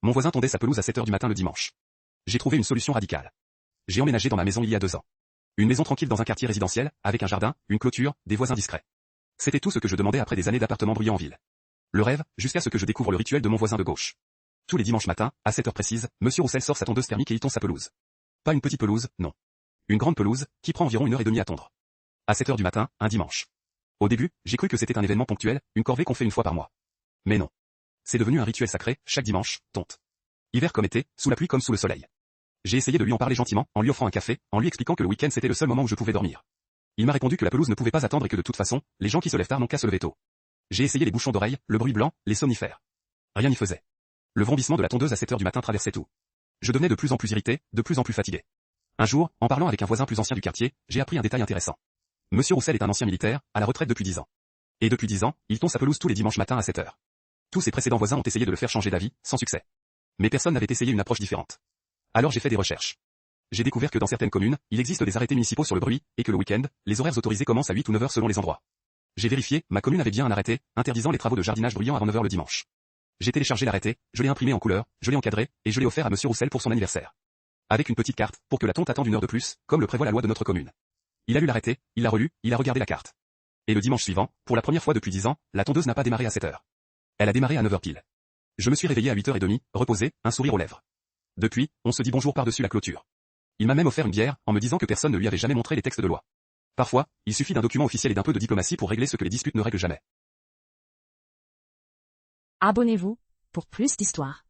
Mon voisin tondait sa pelouse à 7 heures du matin le dimanche. J'ai trouvé une solution radicale. J'ai emménagé dans ma maison il y a 2 ans. Une maison tranquille dans un quartier résidentiel, avec un jardin, une clôture, des voisins discrets. C'était tout ce que je demandais après des années d'appartements bruyants en ville. Le rêve, jusqu'à ce que je découvre le rituel de mon voisin de gauche. Tous les dimanches matins, à 7 heures précises, Monsieur Roussel sort sa tondeuse thermique et il tond sa pelouse. Pas une petite pelouse, non. Une grande pelouse, qui prend environ 1h30 à tondre. À 7 heures du matin, un dimanche. Au début, j'ai cru que c'était un événement ponctuel, une corvée qu'on fait une fois par mois. Mais non. C'est devenu un rituel sacré, chaque dimanche, tonte. Hiver comme été, sous la pluie comme sous le soleil. J'ai essayé de lui en parler gentiment, en lui offrant un café, en lui expliquant que le week-end c'était le seul moment où je pouvais dormir. Il m'a répondu que la pelouse ne pouvait pas attendre et que de toute façon, les gens qui se lèvent tard n'ont qu'à se lever tôt. J'ai essayé les bouchons d'oreilles, le bruit blanc, les somnifères. Rien n'y faisait. Le vrombissement de la tondeuse à 7 heures du matin traversait tout. Je devenais de plus en plus irrité, de plus en plus fatigué. Un jour, en parlant avec un voisin plus ancien du quartier, j'ai appris un détail intéressant. Monsieur Roussel est un ancien militaire, à la retraite depuis 10 ans. Et depuis 10 ans, il tond sa pelouse tous les dimanches matins à 7 heures. Tous ses précédents voisins ont essayé de le faire changer d'avis, sans succès. Mais personne n'avait essayé une approche différente. Alors j'ai fait des recherches. J'ai découvert que dans certaines communes, il existe des arrêtés municipaux sur le bruit, et que le week-end, les horaires autorisés commencent à 8 ou 9 heures selon les endroits. J'ai vérifié, ma commune avait bien un arrêté, interdisant les travaux de jardinage bruyants avant 9 heures le dimanche. J'ai téléchargé l'arrêté, je l'ai imprimé en couleur, je l'ai encadré, et je l'ai offert à Monsieur Roussel pour son anniversaire. Avec une petite carte, pour que la tonte attende 1 heure de plus, comme le prévoit la loi de notre commune. Il a lu l'arrêté, il l'a relu, il a regardé la carte. Et le dimanche suivant, pour la première fois depuis 10 ans, la tondeuse n'a pas démarré à 7 heures. Elle a démarré à 9 heures pile. Je me suis réveillé à 8h30, reposé, un sourire aux lèvres. Depuis, on se dit bonjour par-dessus la clôture. Il m'a même offert une bière, en me disant que personne ne lui avait jamais montré les textes de loi. Parfois, il suffit d'un document officiel et d'un peu de diplomatie pour régler ce que les disputes ne règlent jamais. Abonnez-vous pour plus d'histoires.